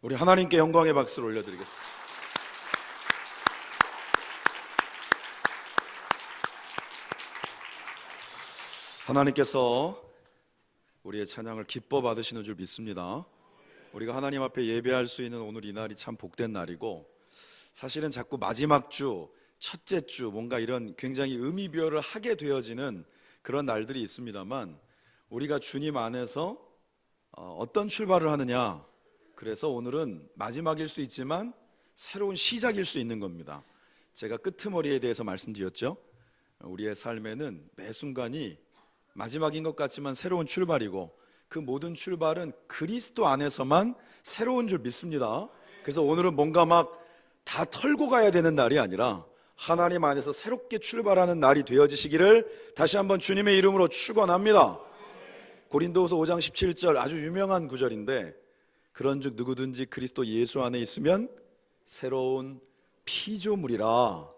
우리 하나님께 영광의 박수를 올려드리겠습니다. 하나님께서 우리의 찬양을 기뻐 받으시는 줄 믿습니다. 우리가 하나님 앞에 예배할 수 있는 오늘 이 날이 참 복된 날이고, 사실은 자꾸 마지막 주, 첫째 주 뭔가 이런 굉장히 의미부여를 하게 되어지는 그런 날들이 있습니다만, 우리가 주님 안에서 어떤 출발을 하느냐, 그래서 오늘은 마지막일 수 있지만 새로운 시작일 수 있는 겁니다. 제가 끄트머리에 대해서 말씀드렸죠. 우리의 삶에는 매 순간이 마지막인 것 같지만 새로운 출발이고, 그 모든 출발은 그리스도 안에서만 새로운 줄 믿습니다. 그래서 오늘은 뭔가 막 다 털고 가야 되는 날이 아니라 하나님 안에서 새롭게 출발하는 날이 되어지시기를 다시 한번 주님의 이름으로 축원합니다. 고린도후서 5장 17절 아주 유명한 구절인데, 그런즉 누구든지 그리스도 예수 안에 있으면 새로운 피조물이라,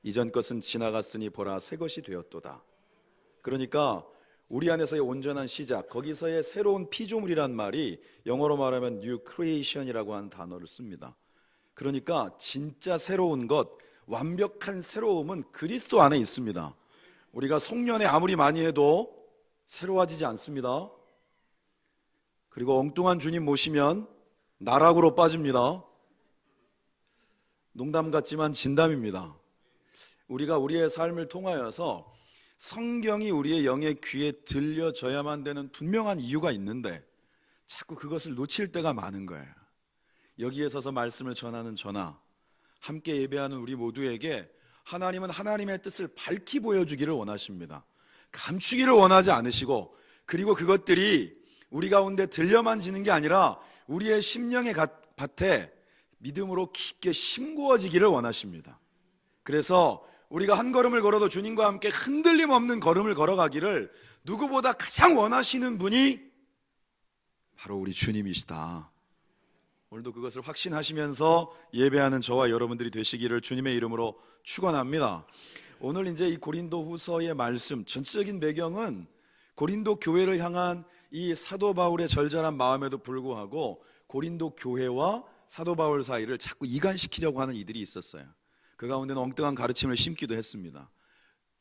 이전 것은 지나갔으니 보라 새 것이 되었도다. 그러니까 우리 안에서의 온전한 시작, 거기서의 새로운 피조물이란 말이 영어로 말하면 new creation이라고 하는 단어를 씁니다. 그러니까 진짜 새로운 것, 완벽한 새로움은 그리스도 안에 있습니다. 우리가 송년회 아무리 많이 해도 새로워지지 않습니다. 그리고 엉뚱한 주님 모시면 나락으로 빠집니다. 농담 같지만 진담입니다. 우리가 우리의 삶을 통하여서 성경이 우리의 영의 귀에 들려져야만 되는 분명한 이유가 있는데 자꾸 그것을 놓칠 때가 많은 거예요. 여기에 서서 말씀을 전하는 저나 함께 예배하는 우리 모두에게 하나님은 하나님의 뜻을 밝히 보여주기를 원하십니다. 감추기를 원하지 않으시고, 그리고 그것들이 우리 가운데 들려만 지는 게 아니라 우리의 심령의 밭에 믿음으로 깊게 심구어지기를 원하십니다. 그래서 우리가 한 걸음을 걸어도 주님과 함께 흔들림 없는 걸음을 걸어가기를 누구보다 가장 원하시는 분이 바로 우리 주님이시다. 오늘도 그것을 확신하시면서 예배하는 저와 여러분들이 되시기를 주님의 이름으로 축원합니다. 오늘 이제 이 고린도 후서의 말씀, 전체적인 배경은 고린도 교회를 향한 이 사도 바울의 절절한 마음에도 불구하고 고린도 교회와 사도 바울 사이를 자꾸 이간시키려고 하는 이들이 있었어요. 그 가운데는 엉뚱한 가르침을 심기도 했습니다.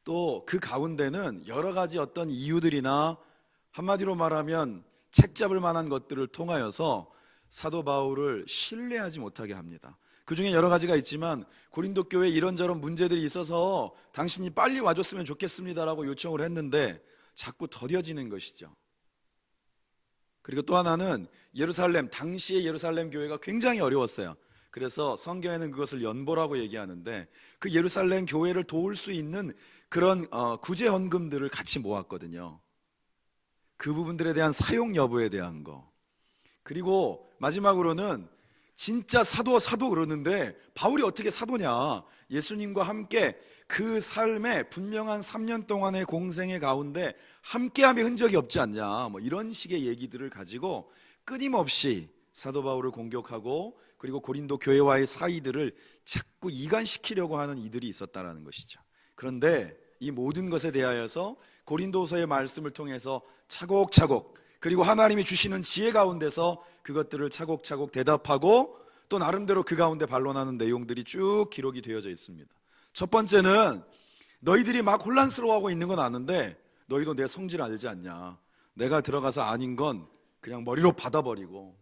또 그 가운데는 여러 가지 어떤 이유들이나 한마디로 말하면 책 잡을 만한 것들을 통하여서 사도 바울을 신뢰하지 못하게 합니다. 그 중에 여러 가지가 있지만 고린도 교회에 이런저런 문제들이 있어서 당신이 빨리 와줬으면 좋겠습니다라고 요청을 했는데 자꾸 더뎌지는 것이죠. 그리고 또 하나는 예루살렘, 당시의 예루살렘 교회가 굉장히 어려웠어요. 그래서 성경에는 그것을 연보라고 얘기하는데, 그 예루살렘 교회를 도울 수 있는 그런 구제헌금들을 같이 모았거든요. 그 부분들에 대한 사용 여부에 대한 거. 그리고 마지막으로는 진짜 사도 그러는데 바울이 어떻게 사도냐, 예수님과 함께 그 삶의 분명한 3년 동안의 공생의 가운데 함께함의 흔적이 없지 않냐, 뭐 이런 식의 얘기들을 가지고 끊임없이 사도 바울을 공격하고, 그리고 고린도 교회와의 사이들을 자꾸 이간시키려고 하는 이들이 있었다라는 것이죠. 그런데 이 모든 것에 대하여서 고린도서의 말씀을 통해서 차곡차곡, 그리고 하나님이 주시는 지혜 가운데서 그것들을 차곡차곡 대답하고, 또 나름대로 그 가운데 반론하는 내용들이 쭉 기록이 되어져 있습니다. 첫 번째는 너희들이 막 혼란스러워하고 있는 건 아는데 너희도 내 성질 알지 않냐. 내가 들어가서 아닌 건 그냥 머리로 받아버리고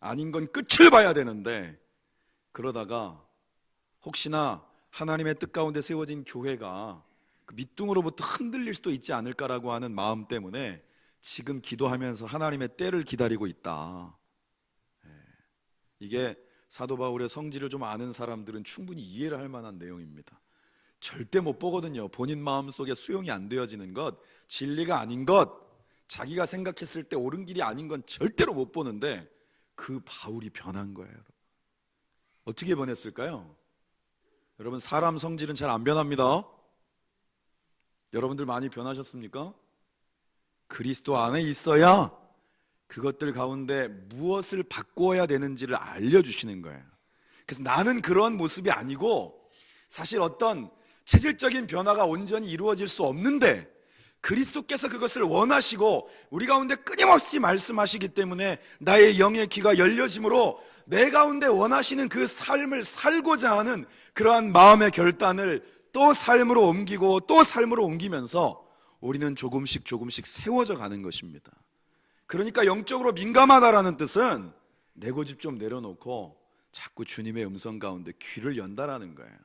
아닌 건 끝을 봐야 되는데, 그러다가 혹시나 하나님의 뜻 가운데 세워진 교회가 그 밑둥으로부터 흔들릴 수도 있지 않을까라고 하는 마음 때문에 지금 기도하면서 하나님의 때를 기다리고 있다. 이게 사도 바울의 성질을 좀 아는 사람들은 충분히 이해를 할 만한 내용입니다. 절대 못 보거든요. 본인 마음속에 수용이 안 되어지는 것, 진리가 아닌 것, 자기가 생각했을 때 옳은 길이 아닌 건 절대로 못 보는데 그 바울이 변한 거예요. 어떻게 변했을까요? 여러분, 사람 성질은 잘 안 변합니다. 여러분들 많이 변하셨습니까? 그리스도 안에 있어야 그것들 가운데 무엇을 바꾸어야 되는지를 알려주시는 거예요. 그래서 나는 그런 모습이 아니고, 사실 어떤 체질적인 변화가 온전히 이루어질 수 없는데 그리스도께서 그것을 원하시고 우리 가운데 끊임없이 말씀하시기 때문에 나의 영의 귀가 열려짐으로 내 가운데 원하시는 그 삶을 살고자 하는 그러한 마음의 결단을 또 삶으로 옮기고 또 삶으로 옮기면서 우리는 조금씩 세워져 가는 것입니다. 그러니까 영적으로 민감하다라는 뜻은 내 고집 좀 내려놓고 자꾸 주님의 음성 가운데 귀를 연다라는 거예요.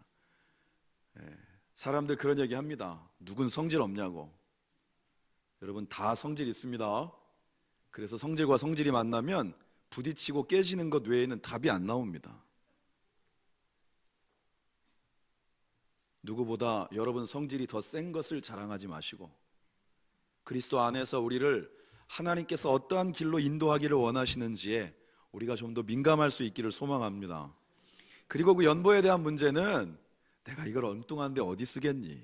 사람들 그런 얘기 합니다. 누군 성질 없냐고. 여러분, 다 성질 있습니다. 그래서 성질과 성질이 만나면 부딪히고 깨지는 것 외에는 답이 안 나옵니다. 누구보다 여러분 성질이 더 센 것을 자랑하지 마시고 그리스도 안에서 우리를 하나님께서 어떠한 길로 인도하기를 원하시는지에 우리가 좀 더 민감할 수 있기를 소망합니다. 그리고 그 연보에 대한 문제는 내가 이걸 엉뚱한데 어디 쓰겠니?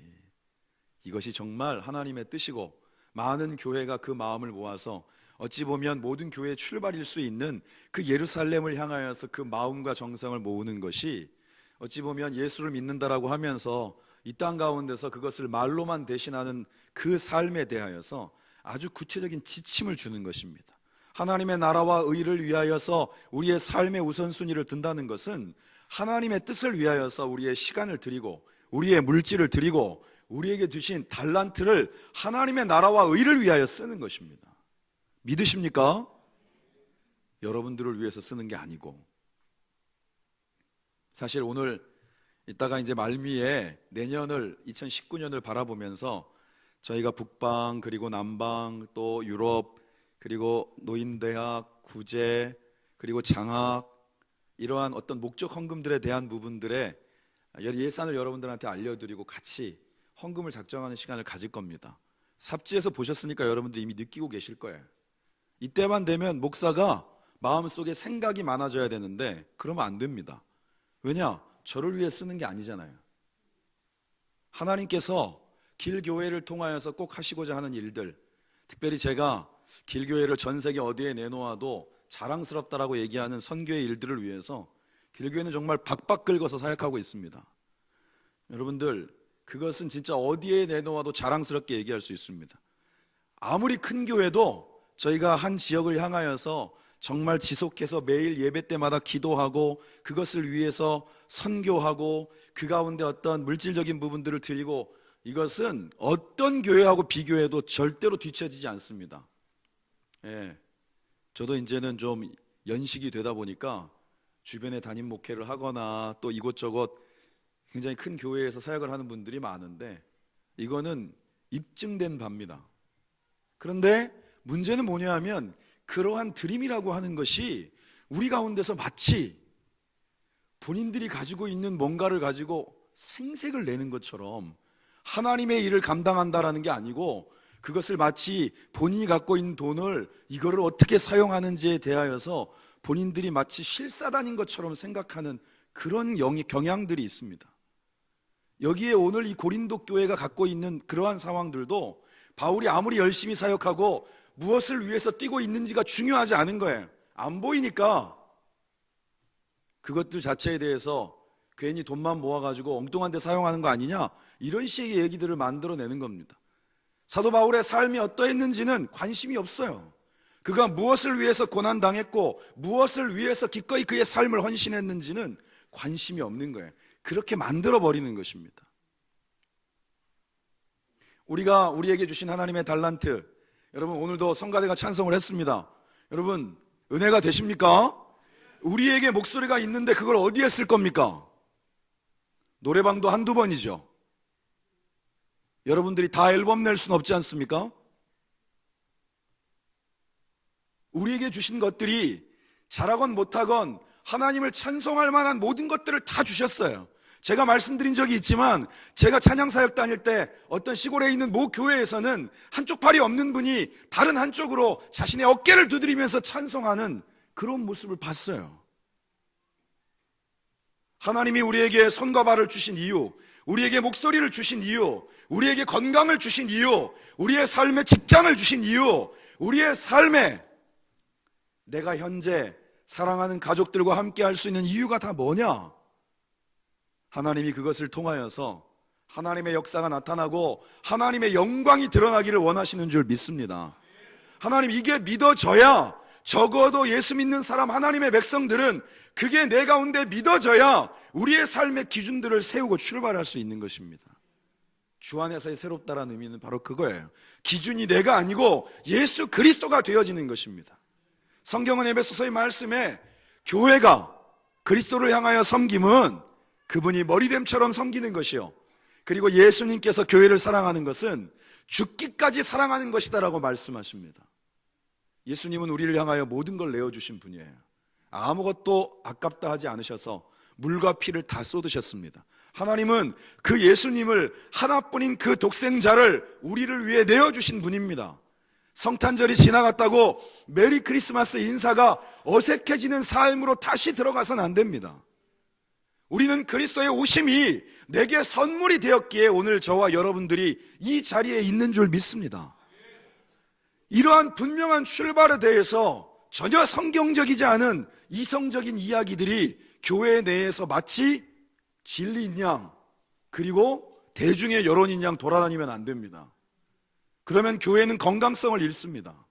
이것이 정말 하나님의 뜻이고 많은 교회가 그 마음을 모아서 어찌 보면 모든 교회의 출발일 수 있는 그 예루살렘을 향하여서 그 마음과 정성을 모으는 것이 어찌 보면 예수를 믿는다라고 하면서 이 땅 가운데서 그것을 말로만 대신하는 그 삶에 대하여서 아주 구체적인 지침을 주는 것입니다. 하나님의 나라와 의를 위하여서 우리의 삶의 우선순위를 둔다는 것은 하나님의 뜻을 위하여서 우리의 시간을 드리고 우리의 물질을 드리고 우리에게 주신 달란트를 하나님의 나라와 의를 위하여 쓰는 것입니다. 믿으십니까? 여러분들을 위해서 쓰는 게 아니고. 사실 오늘 이따가 이제 말미에 내년을 2019년을 바라보면서 저희가 북방 그리고 남방 또 유럽 그리고 노인대학, 구제 그리고 장학 이러한 어떤 목적 헌금들에 대한 부분들의 예산을 여러분들한테 알려드리고 같이 헌금을 작정하는 시간을 가질 겁니다. 삽지에서 보셨으니까 여러분들 이미 느끼고 계실 거예요. 이때만 되면 목사가 마음속에 생각이 많아져야 되는데 그러면 안 됩니다. 왜냐? 저를 위해 쓰는 게 아니잖아요. 하나님께서 길교회를 통하여서 꼭 하시고자 하는 일들, 특별히 제가 길교회를 전 세계 어디에 내놓아도 자랑스럽다라고 얘기하는 선교의 일들을 위해서 길교회는 정말 박박 긁어서 사역하고 있습니다. 여러분들, 그것은 진짜 어디에 내놓아도 자랑스럽게 얘기할 수 있습니다. 아무리 큰 교회도 저희가 한 지역을 향하여서 정말 지속해서 매일 예배 때마다 기도하고 그것을 위해서 선교하고 그 가운데 어떤 물질적인 부분들을 드리고 이것은 어떤 교회하고 비교해도 절대로 뒤처지지 않습니다. 저도 이제는 좀 연식이 되다 보니까 주변에 담임 목회를 하거나 또 이곳저곳 굉장히 큰 교회에서 사역을 하는 분들이 많은데 이거는 입증된 바입니다. 그런데 문제는 뭐냐 하면 그러한 드림이라고 하는 것이 우리 가운데서 마치 본인들이 가지고 있는 뭔가를 가지고 생색을 내는 것처럼 하나님의 일을 감당한다라는 게 아니고 그것을 마치 본인이 갖고 있는 돈을 이거를 어떻게 사용하는지에 대하여서 본인들이 마치 실사단인 것처럼 생각하는 그런 경향들이 있습니다. 여기에 오늘 이 고린도 교회가 갖고 있는 그러한 상황들도 바울이 아무리 열심히 사역하고 무엇을 위해서 뛰고 있는지가 중요하지 않은 거예요. 안 보이니까 그것들 자체에 대해서 괜히 돈만 모아가지고 엉뚱한 데 사용하는 거 아니냐 이런 식의 얘기들을 만들어내는 겁니다. 사도 바울의 삶이 어떠했는지는 관심이 없어요. 그가 무엇을 위해서 고난당했고 무엇을 위해서 기꺼이 그의 삶을 헌신했는지는 관심이 없는 거예요. 그렇게 만들어버리는 것입니다. 우리가 우리에게 주신 하나님의 달란트, 여러분 오늘도 성가대가 찬송을 했습니다. 여러분 은혜가 되십니까? 우리에게 목소리가 있는데 그걸 어디에 쓸 겁니까? 노래방도 한두 번이죠. 여러분들이 다 앨범 낼 수는 없지 않습니까? 우리에게 주신 것들이 잘하건 못하건 하나님을 찬송할 만한 모든 것들을 다 주셨어요. 제가 말씀드린 적이 있지만 제가 찬양사역 다닐 때 어떤 시골에 있는 모 교회에서는 한쪽 팔이 없는 분이 다른 한쪽으로 자신의 어깨를 두드리면서 찬송하는 그런 모습을 봤어요. 하나님이 우리에게 손과 발을 주신 이유, 우리에게 목소리를 주신 이유, 우리에게 건강을 주신 이유, 우리의 삶에 직장을 주신 이유, 우리의 삶에 내가 현재 사랑하는 가족들과 함께 할 수 있는 이유가 다 뭐냐? 하나님이 그것을 통하여서 하나님의 역사가 나타나고 하나님의 영광이 드러나기를 원하시는 줄 믿습니다. 하나님, 이게 믿어져야, 적어도 예수 믿는 사람, 하나님의 백성들은 그게 내 가운데 믿어져야 우리의 삶의 기준들을 세우고 출발할 수 있는 것입니다. 주 안에서의 새롭다라는 의미는 바로 그거예요. 기준이 내가 아니고 예수 그리스도가 되어지는 것입니다. 성경은 에베소서의 말씀에 교회가 그리스도를 향하여 섬김은 그분이 머리됨처럼 섬기는 것이요, 그리고 예수님께서 교회를 사랑하는 것은 죽기까지 사랑하는 것이다라고 말씀하십니다. 예수님은 우리를 향하여 모든 걸 내어주신 분이에요. 아무것도 아깝다 하지 않으셔서 물과 피를 다 쏟으셨습니다. 하나님은 그 예수님을, 하나뿐인 그 독생자를 우리를 위해 내어주신 분입니다. 성탄절이 지나갔다고 메리 크리스마스 인사가 어색해지는 삶으로 다시 들어가서는 안 됩니다. 우리는 그리스도의 오심이 내게 선물이 되었기에 오늘 저와 여러분들이 이 자리에 있는 줄 믿습니다. 이러한 분명한 출발에 대해서 전혀 성경적이지 않은 이성적인 이야기들이 교회 내에서 마치 진리인 양, 그리고 대중의 여론인 양 돌아다니면 안 됩니다. 그러면 교회는 건강성을 잃습니다.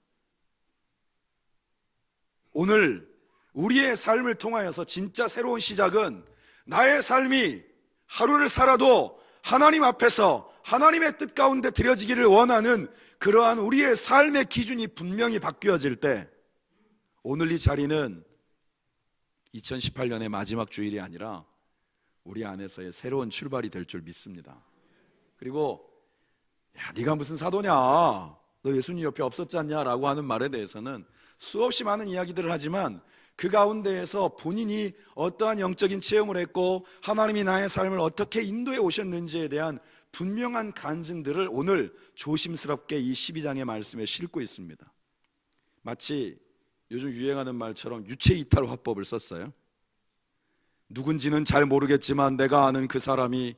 오늘 우리의 삶을 통하여서 진짜 새로운 시작은, 나의 삶이 하루를 살아도 하나님 앞에서 하나님의 뜻 가운데 드려지기를 원하는 그러한 우리의 삶의 기준이 분명히 바뀌어질 때, 오늘 이 자리는 2018년의 마지막 주일이 아니라 우리 안에서의 새로운 출발이 될 줄 믿습니다. 그리고 야, 네가 무슨 사도냐, 너 예수님 옆에 없었지 않냐 라고 하는 말에 대해서는 수없이 많은 이야기들을 하지만, 그 가운데에서 본인이 어떠한 영적인 체험을 했고 하나님이 나의 삶을 어떻게 인도해 오셨는지에 대한 분명한 간증들을 오늘 조심스럽게 이 12장의 말씀에 싣고 있습니다. 마치 요즘 유행하는 말처럼 유체이탈 화법을 썼어요. 누군지는 잘 모르겠지만 내가 아는 그 사람이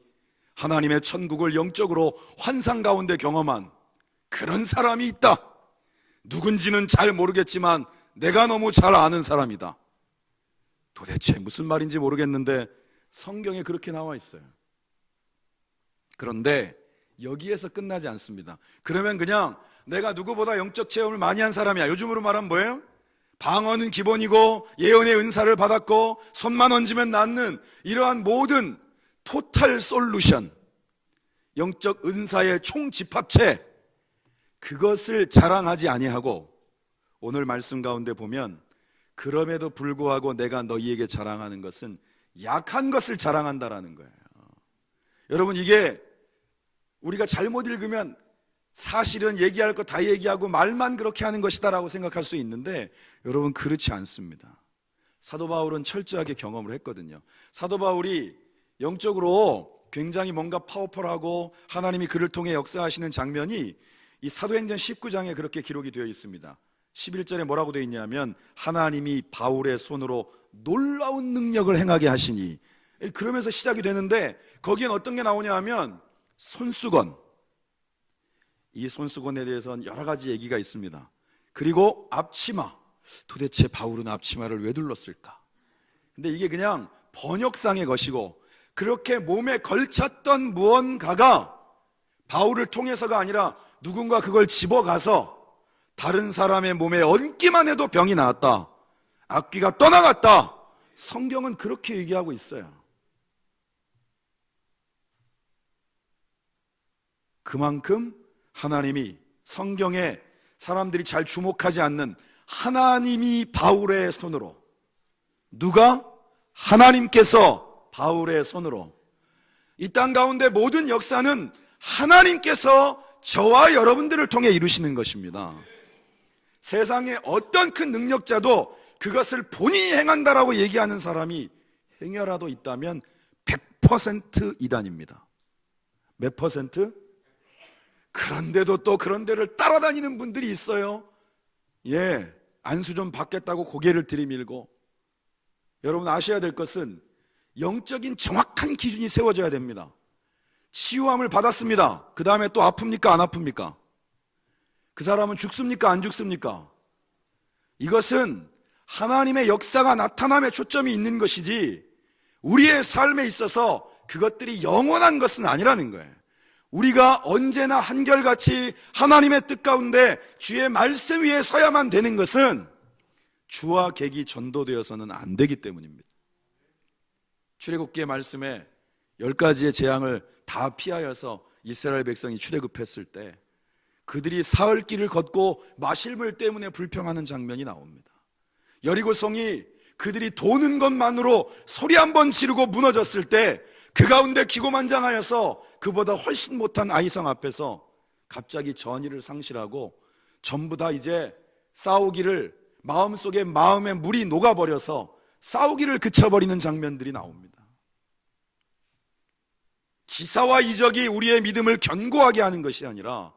하나님의 천국을 영적으로 환상 가운데 경험한 그런 사람이 있다. 누군지는 잘 모르겠지만 내가 너무 잘 아는 사람이다. 도대체 무슨 말인지 모르겠는데 성경에 그렇게 나와 있어요. 그런데 여기에서 끝나지 않습니다. 그러면 그냥 내가 누구보다 영적 체험을 많이 한 사람이야, 요즘으로 말하면 뭐예요? 방언은 기본이고 예언의 은사를 받았고 손만 얹으면 낫는 이러한 모든 토탈 솔루션, 영적 은사의 총집합체, 그것을 자랑하지 아니하고 오늘 말씀 가운데 보면, 그럼에도 불구하고 내가 너희에게 자랑하는 것은 약한 것을 자랑한다라는 거예요. 여러분, 이게 우리가 잘못 읽으면 사실은 얘기할 거 다 얘기하고 말만 그렇게 하는 것이다라고 생각할 수 있는데, 여러분 그렇지 않습니다. 사도 바울은 철저하게 경험을 했거든요. 사도 바울이 영적으로 굉장히 뭔가 파워풀하고 하나님이 그를 통해 역사하시는 장면이 이 사도행전 19장에 그렇게 기록이 되어 있습니다. 11절에 뭐라고 되어 있냐면, 하나님이 바울의 손으로 놀라운 능력을 행하게 하시니, 그러면서 시작이 되는데 거기엔 어떤 게 나오냐 하면 손수건, 이 손수건에 대해서는 여러 가지 얘기가 있습니다. 그리고 앞치마, 도대체 바울은 앞치마를 왜 둘렀을까? 근데 이게 그냥 번역상의 것이고, 그렇게 몸에 걸쳤던 무언가가 바울을 통해서가 아니라 누군가 그걸 집어가서 다른 사람의 몸에 얹기만 해도 병이 나았다, 악귀가 떠나갔다. 성경은 그렇게 얘기하고 있어요. 그만큼 하나님이, 성경에 사람들이 잘 주목하지 않는 하나님이 바울의 손으로, 누가? 하나님께서 바울의 손으로, 이 땅 가운데 모든 역사는 하나님께서 저와 여러분들을 통해 이루시는 것입니다. 세상에 어떤 큰 능력자도 그것을 본인이 행한다라고 얘기하는 사람이 행여라도 있다면 100% 이단입니다. 몇 퍼센트? 그런데도 또 그런 데를 따라다니는 분들이 있어요. 안수 좀 받겠다고 고개를 들이밀고. 여러분 아셔야 될 것은 영적인 정확한 기준이 세워져야 됩니다. 치유함을 받았습니다. 그 다음에 또 아픕니까 안 아픕니까? 그 사람은 죽습니까 안 죽습니까? 이것은 하나님의 역사가 나타남에 초점이 있는 것이지, 우리의 삶에 있어서 그것들이 영원한 것은 아니라는 거예요. 우리가 언제나 한결같이 하나님의 뜻 가운데 주의 말씀 위에 서야만 되는 것은 주와 객이 전도되어서는 안 되기 때문입니다. 출애굽기의 말씀에 10가지의 재앙을 다 피하여서 이스라엘 백성이 출애굽했을 때 그들이 사흘길을 걷고 마실 물 때문에 불평하는 장면이 나옵니다. 여리고성이 그들이 도는 것만으로 소리 한번 지르고 무너졌을 때 그 가운데 기고만장하여서 그보다 훨씬 못한 아이성 앞에서 갑자기 전의를 상실하고 전부 다 이제 싸우기를 마음속에 마음의 물이 녹아버려서 싸우기를 그쳐버리는 장면들이 나옵니다. 기사와 이적이 우리의 믿음을 견고하게 하는 것이 아니라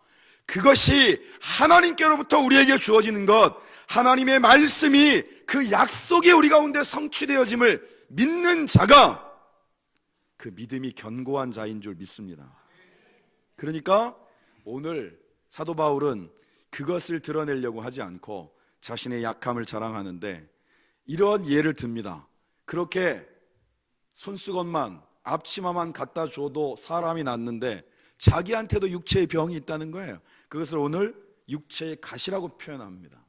그것이 하나님께로부터 우리에게 주어지는 것, 하나님의 말씀이 그 약속이 우리 가운데 성취되어짐을 믿는 자가 그 믿음이 견고한 자인 줄 믿습니다. 그러니까 오늘 사도 바울은 그것을 드러내려고 하지 않고 자신의 약함을 자랑하는데 이런 예를 듭니다. 그렇게 손수건만 앞치마만 갖다 줘도 사람이 낫는데 자기한테도 육체의 병이 있다는 거예요. 그것을 오늘 육체의 가시라고 표현합니다.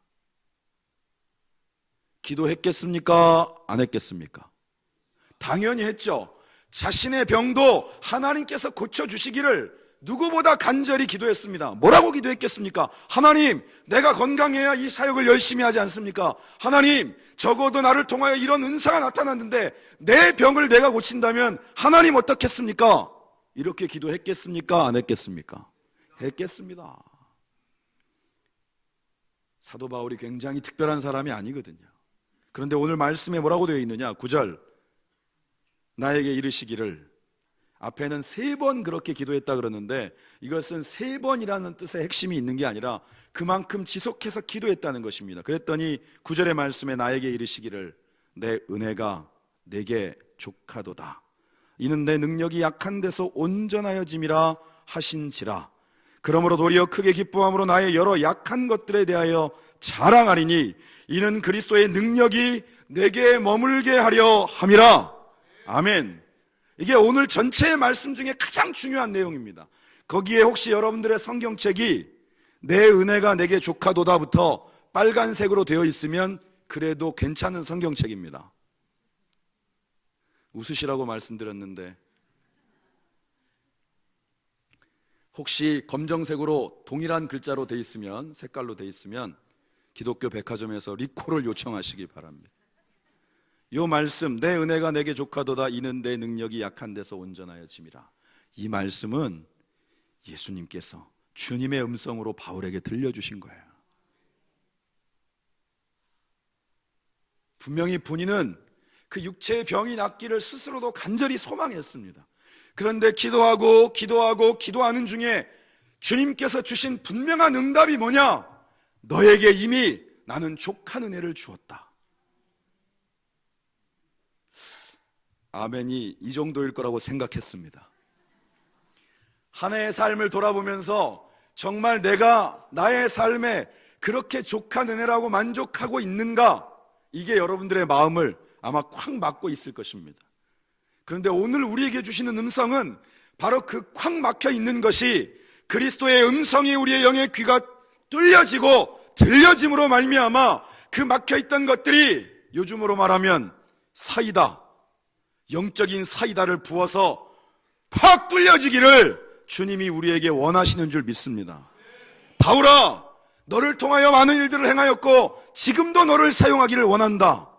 기도했겠습니까? 안 했겠습니까? 당연히 했죠. 자신의 병도 하나님께서 고쳐주시기를 누구보다 간절히 기도했습니다. 뭐라고 기도했겠습니까? 하나님, 내가 건강해야 이 사역을 열심히 하지 않습니까? 하나님, 적어도 나를 통하여 이런 은사가 나타났는데 내 병을 내가 고친다면 하나님 어떻겠습니까? 이렇게 기도했겠습니까? 안 했겠습니까? 했겠습니다. 사도 바울이 굉장히 특별한 사람이 아니거든요. 그런데 오늘 말씀에 뭐라고 되어 있느냐? 9절, 나에게 이르시기를. 앞에는 3번 그렇게 기도했다 그러는데 이것은 3번이라는 뜻의 핵심이 있는 게 아니라 그만큼 지속해서 기도했다는 것입니다. 그랬더니 9절의 말씀에 나에게 이르시기를 내 은혜가 내게 족하도다. 이는 내 능력이 약한 데서 온전하여짐이라 하신지라. 그러므로 도리어 크게 기뻐함으로 나의 여러 약한 것들에 대하여 자랑하리니 이는 그리스도의 능력이 내게 머물게 하려 함이라. 아멘. 이게 오늘 전체의 말씀 중에 가장 중요한 내용입니다. 거기에 혹시 여러분들의 성경책이 내 은혜가 내게 족하도다부터 빨간색으로 되어 있으면 그래도 괜찮은 성경책입니다. 웃으시라고 말씀드렸는데 혹시 검정색으로 동일한 글자로 되어 있으면, 색깔로 되어 있으면 기독교 백화점에서 리콜을 요청하시기 바랍니다. 이 말씀, 내 은혜가 내게 족하도다 이는 내 능력이 약한 데서 온전하여짐이라. 이 말씀은 예수님께서 주님의 음성으로 바울에게 들려주신 거예요. 분명히 본인은 그 육체의 병이 낫기를 스스로도 간절히 소망했습니다. 그런데 기도하는 중에 주님께서 주신 분명한 응답이 뭐냐? 너에게 이미 나는 족한 은혜를 주었다. 아멘이 이 정도일 거라고 생각했습니다. 한 해의 삶을 돌아보면서 정말 내가 나의 삶에 그렇게 족한 은혜라고 만족하고 있는가? 이게 여러분들의 마음을 아마 콱 막고 있을 것입니다. 그런데 오늘 우리에게 주시는 음성은 바로 그 콱 막혀 있는 것이 그리스도의 음성이 우리의 영의 귀가 뚫려지고 들려짐으로 말미암아 그 막혀있던 것들이 요즘으로 말하면 사이다, 영적인 사이다를 부어서 팍 뚫려지기를 주님이 우리에게 원하시는 줄 믿습니다. 바울아, 너를 통하여 많은 일들을 행하였고 지금도 너를 사용하기를 원한다.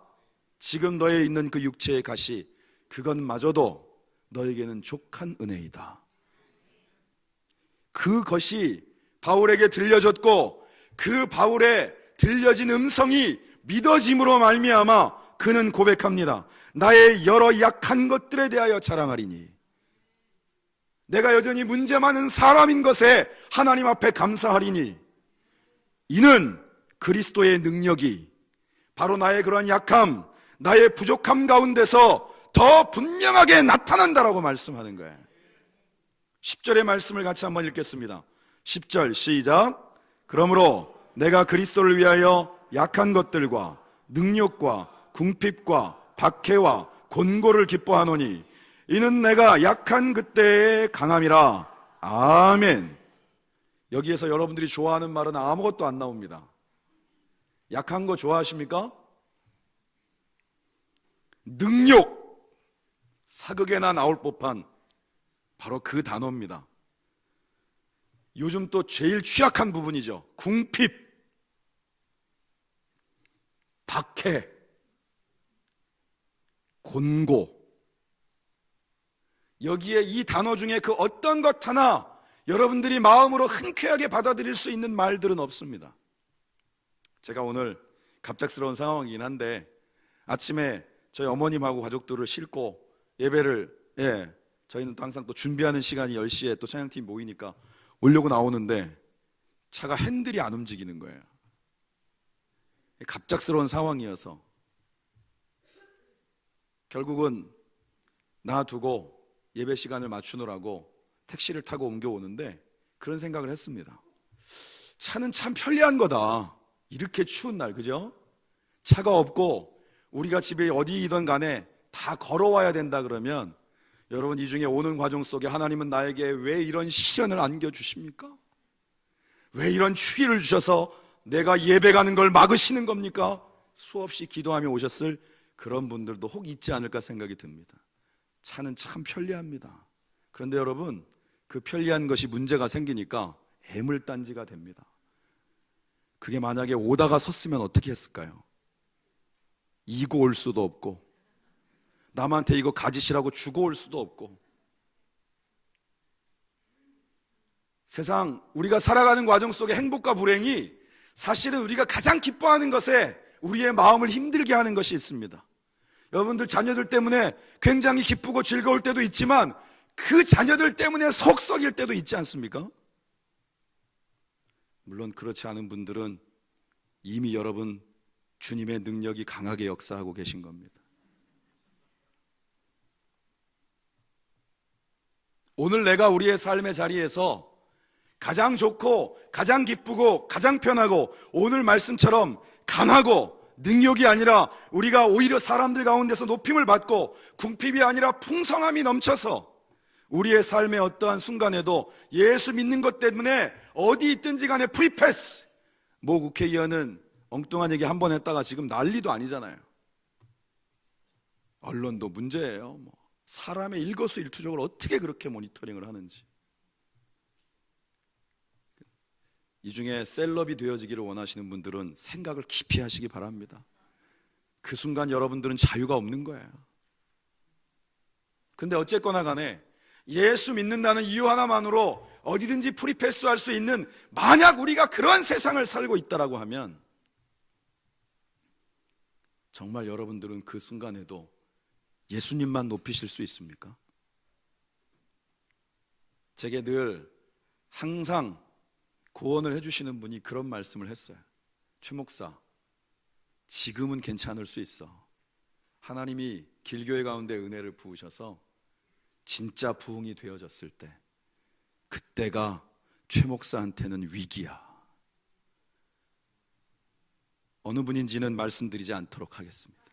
지금 너에 있는 그 육체의 가시, 그것마저도 너에게는 족한 은혜이다. 그것이 바울에게 들려졌고 그 바울의 들려진 음성이 믿어짐으로 말미암아 그는 고백합니다. 나의 여러 약한 것들에 대하여 자랑하리니 내가 여전히 문제 많은 사람인 것에 하나님 앞에 감사하리니 이는 그리스도의 능력이 바로 나의 그러한 약함, 나의 부족함 가운데서 더 분명하게 나타난다라고 말씀하는 거예요. 10절의 말씀을 같이 한번 읽겠습니다. 10절 시작. 그러므로 내가 그리스도를 위하여 약한 것들과 능력과 궁핍과 박해와 곤고를 기뻐하노니 이는 내가 약한 그때의 강함이라. 아멘. 여기에서 여러분들이 좋아하는 말은 아무것도 안 나옵니다. 약한 거 좋아하십니까? 능욕, 사극에나 나올 법한 바로 그 단어입니다. 요즘 또 제일 취약한 부분이죠. 궁핍, 박해, 곤고. 여기에 이 단어 중에 그 어떤 것 하나 여러분들이 마음으로 흔쾌하게 받아들일 수 있는 말들은 없습니다. 제가 오늘 갑작스러운 상황이긴 한데 아침에 저희 어머님하고 가족들을 싣고 예배를, 저희는 또 항상 또 준비하는 시간이 10시에 또 찬양팀 모이니까 오려고 나오는데 차가 핸들이 안 움직이는 거예요. 갑작스러운 상황이어서 결국은 놔두고 예배 시간을 맞추느라고 택시를 타고 옮겨오는데 그런 생각을 했습니다. 차는 참 편리한 거다. 이렇게 추운 날, 그죠? 차가 없고 우리가 집에 어디이든 간에 다 걸어와야 된다 그러면 여러분, 이 중에 오는 과정 속에 하나님은 나에게 왜 이런 시련을 안겨주십니까? 왜 이런 추위를 주셔서 내가 예배 가는 걸 막으시는 겁니까? 수없이 기도하며 오셨을 그런 분들도 혹 있지 않을까 생각이 듭니다. 차는 참 편리합니다. 그런데 여러분, 그 편리한 것이 문제가 생기니까 애물단지가 됩니다. 그게 만약에 오다가 섰으면 어떻게 했을까요? 이고 올 수도 없고 남한테 이거 가지시라고 주고 올 수도 없고. 세상 우리가 살아가는 과정 속에 행복과 불행이 사실은 우리가 가장 기뻐하는 것에 우리의 마음을 힘들게 하는 것이 있습니다. 여러분들 자녀들 때문에 굉장히 기쁘고 즐거울 때도 있지만 그 자녀들 때문에 속 썩일 때도 있지 않습니까? 물론 그렇지 않은 분들은 이미 여러분 주님의 능력이 강하게 역사하고 계신 겁니다. 오늘 내가 우리의 삶의 자리에서 가장 좋고 가장 기쁘고 가장 편하고 오늘 말씀처럼 강하고 능력이 아니라 우리가 오히려 사람들 가운데서 높임을 받고 궁핍이 아니라 풍성함이 넘쳐서 우리의 삶의 어떠한 순간에도 예수 믿는 것 때문에 어디 있든지 간에 프리패스. 모 국회의원은 엉뚱한 얘기 한 번 했다가 지금 난리도 아니잖아요. 언론도 문제예요. 사람의 일거수일투족을 어떻게 그렇게 모니터링을 하는지. 이 중에 셀럽이 되어지기를 원하시는 분들은 생각을 깊이 하시기 바랍니다. 그 순간 여러분들은 자유가 없는 거예요. 근데 어쨌거나 간에 예수 믿는다는 이유 하나만으로 어디든지 프리패스할 수 있는, 만약 우리가 그런 세상을 살고 있다라고 하면 정말 여러분들은 그 순간에도 예수님만 높이실 수 있습니까? 제게 늘 항상 고언을 해주시는 분이 그런 말씀을 했어요. 최 목사, 지금은 괜찮을 수 있어. 하나님이 길교회 가운데 은혜를 부으셔서 진짜 부흥이 되어졌을 때 그때가 최 목사한테는 위기야. 어느 분인지는 말씀드리지 않도록 하겠습니다.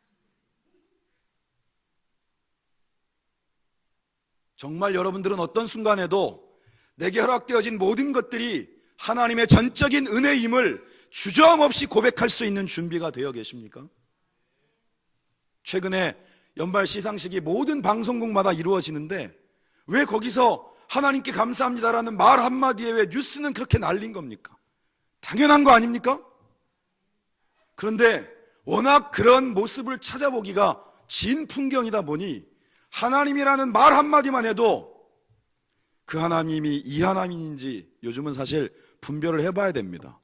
정말 여러분들은 어떤 순간에도 내게 허락되어진 모든 것들이 하나님의 전적인 은혜임을 주저함없이 고백할 수 있는 준비가 되어 계십니까? 최근에 연말 시상식이 모든 방송국마다 이루어지는데 왜 거기서 하나님께 감사합니다라는 말 한마디에 왜 뉴스는 그렇게 날린 겁니까? 당연한 거 아닙니까? 그런데 워낙 그런 모습을 찾아보기가 진 풍경이다 보니 하나님이라는 말 한마디만 해도 그 하나님이 이 하나님인지 요즘은 사실 분별을 해봐야 됩니다.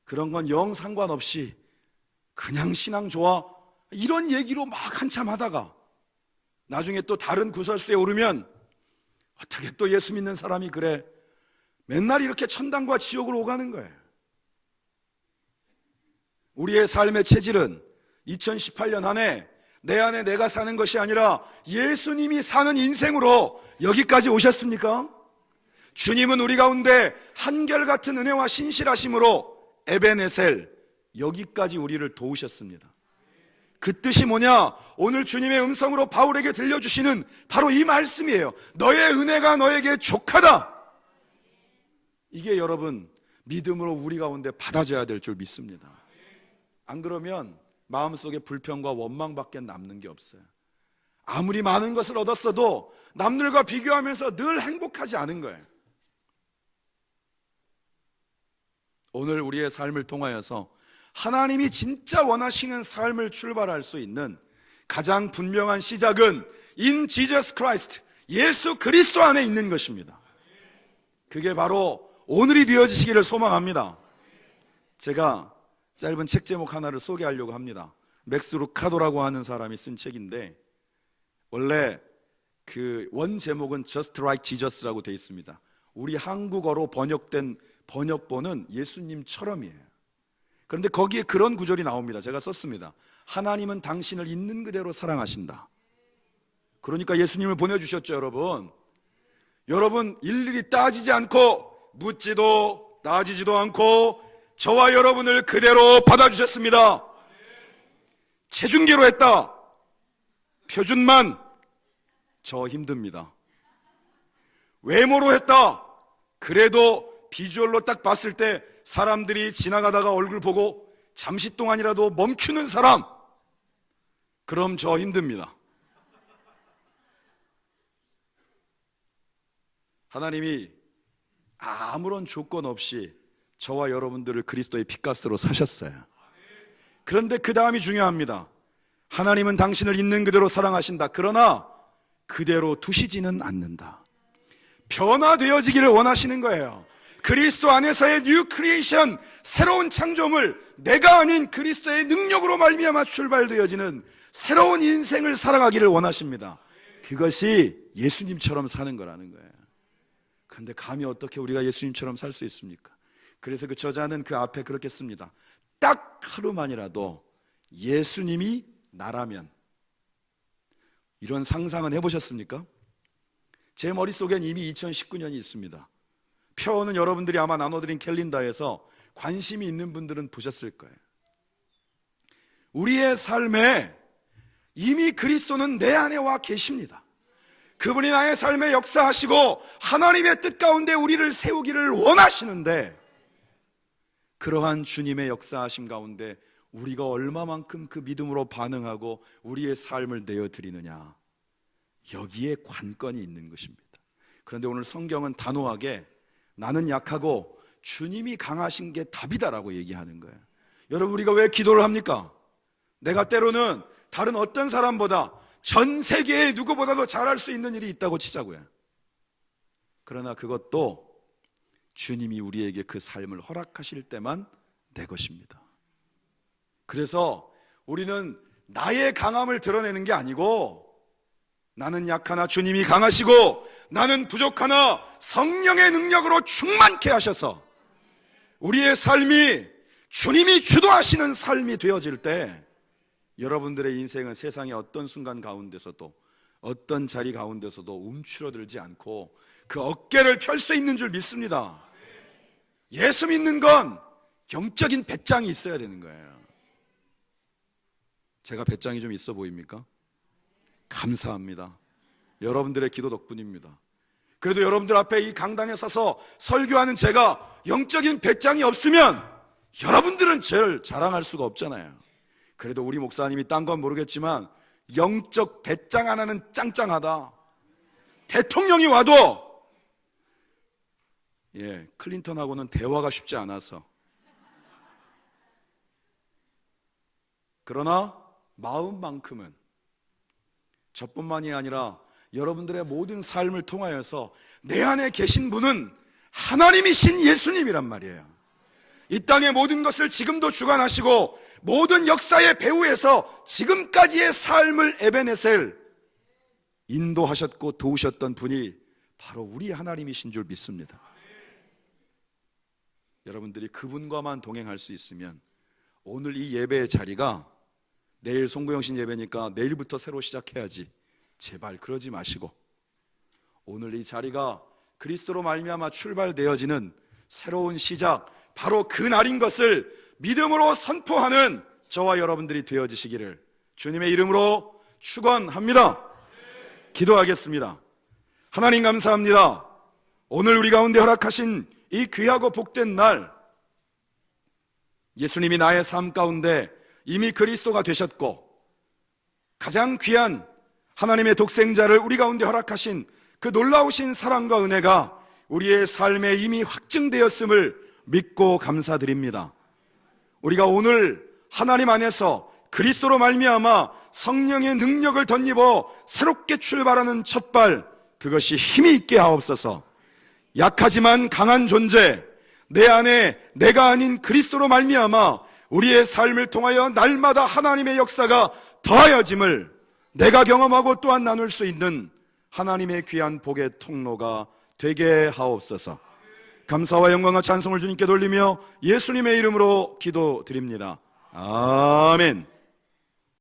그런 건 영 상관없이 그냥 신앙 좋아 이런 얘기로 막 한참 하다가 나중에 또 다른 구설수에 오르면 어떻게 또 예수 믿는 사람이 그래, 맨날 이렇게 천당과 지옥을 오가는 거예요. 우리의 삶의 체질은 2018년 한 해 내 안에 내가 사는 것이 아니라 예수님이 사는 인생으로 여기까지 오셨습니까? 주님은 우리 가운데 한결같은 은혜와 신실하심으로 에베네셀, 여기까지 우리를 도우셨습니다. 그 뜻이 뭐냐? 오늘 주님의 음성으로 바울에게 들려주시는 바로 이 말씀이에요. 너의 은혜가 너에게 족하다. 이게 여러분 믿음으로 우리 가운데 받아져야 될 줄 믿습니다. 안 그러면 마음속에 불평과 원망밖에 남는 게 없어요. 아무리 많은 것을 얻었어도 남들과 비교하면서 늘 행복하지 않은 거예요. 오늘 우리의 삶을 통하여서 하나님이 진짜 원하시는 삶을 출발할 수 있는 가장 분명한 시작은 In Jesus Christ, 예수 그리스도 안에 있는 것입니다. 그게 바로 오늘이 되어지시기를 소망합니다. 제가 짧은 책 제목 하나를 소개하려고 합니다. 맥스 루카도라고 하는 사람이 쓴 책인데, 원래 그 원 제목은 Just Like Jesus라고 되어 있습니다. 우리 한국어로 번역된 번역본은 예수님처럼이에요. 그런데 거기에 그런 구절이 나옵니다. 제가 썼습니다. 하나님은 당신을 있는 그대로 사랑하신다. 그러니까 예수님을 보내주셨죠. 여러분 일일이 따지지 않고 묻지도 따지지도 않고 저와 여러분을 그대로 받아주셨습니다. 체중계로 했다. 표준만 저 힘듭니다. 외모로 했다. 그래도 비주얼로 딱 봤을 때 사람들이 지나가다가 얼굴 보고 잠시 동안이라도 멈추는 사람, 그럼 저 힘듭니다. 하나님이 아무런 조건 없이 저와 여러분들을 그리스도의 핏값으로 사셨어요. 그런데 그 다음이 중요합니다. 하나님은 당신을 있는 그대로 사랑하신다. 그러나 그대로 두시지는 않는다. 변화되어지기를 원하시는 거예요. 그리스도 안에서의 뉴 크리에이션, 새로운 창조물, 내가 아닌 그리스도의 능력으로 말미암아 출발되어지는 새로운 인생을 살아가기를 원하십니다. 그것이 예수님처럼 사는 거라는 거예요. 그런데 감히 어떻게 우리가 예수님처럼 살 수 있습니까? 그래서 그 저자는 그 앞에 그렇게 씁니다. 딱 하루만이라도 예수님이 나라면. 이런 상상은 해보셨습니까? 제 머릿속엔 이미 2019년이 있습니다. 표어는 여러분들이 아마 나눠드린 캘린더에서 관심이 있는 분들은 보셨을 거예요. 우리의 삶에 이미 그리스도는 내 안에 와 계십니다. 그분이 나의 삶에 역사하시고 하나님의 뜻 가운데 우리를 세우기를 원하시는데, 그러한 주님의 역사하심 가운데 우리가 얼마만큼 그 믿음으로 반응하고 우리의 삶을 내어드리느냐, 여기에 관건이 있는 것입니다. 그런데 오늘 성경은 단호하게 나는 약하고 주님이 강하신 게 답이다라고 얘기하는 거예요. 여러분, 우리가 왜 기도를 합니까? 내가 때로는 다른 어떤 사람보다 전 세계의 누구보다도 잘할 수 있는 일이 있다고 치자고요. 그러나 그것도 주님이 우리에게 그 삶을 허락하실 때만 내 것입니다. 그래서 우리는 나의 강함을 드러내는 게 아니고, 나는 약하나 주님이 강하시고 나는 부족하나 성령의 능력으로 충만케 하셔서 우리의 삶이 주님이 주도하시는 삶이 되어질 때, 여러분들의 인생은 세상의 어떤 순간 가운데서도 어떤 자리 가운데서도 움츠러들지 않고 그 어깨를 펼 수 있는 줄 믿습니다. 예수 믿는 건 영적인 배짱이 있어야 되는 거예요. 제가 배짱이 좀 있어 보입니까? 감사합니다. 여러분들의 기도 덕분입니다. 그래도 여러분들 앞에 이 강단에 서서 설교하는 제가 영적인 배짱이 없으면 여러분들은 저를 자랑할 수가 없잖아요. 그래도 우리 목사님이 딴 건 모르겠지만 영적 배짱 하나는 짱짱하다. 대통령이 와도 클린턴하고는 대화가 쉽지 않아서, 그러나 마음만큼은 저뿐만이 아니라 여러분들의 모든 삶을 통하여서 내 안에 계신 분은 하나님이신 예수님이란 말이에요. 이 땅의 모든 것을 지금도 주관하시고 모든 역사의 배후에서 지금까지의 삶을 에베네셀 인도하셨고 도우셨던 분이 바로 우리 하나님이신 줄 믿습니다. 여러분들이 그분과만 동행할 수 있으면 오늘 이 예배의 자리가 내일 송구영신 예배니까 내일부터 새로 시작해야지, 제발 그러지 마시고 오늘 이 자리가 그리스도로 말미암아 출발되어지는 새로운 시작, 바로 그 날인 것을 믿음으로 선포하는 저와 여러분들이 되어지시기를 주님의 이름으로 축원합니다. 기도하겠습니다. 하나님 감사합니다. 오늘 우리 가운데 허락하신 이 귀하고 복된 날, 예수님이 나의 삶 가운데 이미 그리스도가 되셨고 가장 귀한 하나님의 독생자를 우리 가운데 허락하신 그 놀라우신 사랑과 은혜가 우리의 삶에 이미 확증되었음을 믿고 감사드립니다. 우리가 오늘 하나님 안에서 그리스도로 말미암아 성령의 능력을 덧입어 새롭게 출발하는 첫발, 그것이 힘이 있게 하옵소서. 약하지만 강한 존재, 내 안에 내가 아닌 그리스도로 말미암아 우리의 삶을 통하여 날마다 하나님의 역사가 더하여짐을 내가 경험하고 또한 나눌 수 있는 하나님의 귀한 복의 통로가 되게 하옵소서. 감사와 영광과 찬송을 주님께 돌리며 예수님의 이름으로 기도드립니다. 아멘.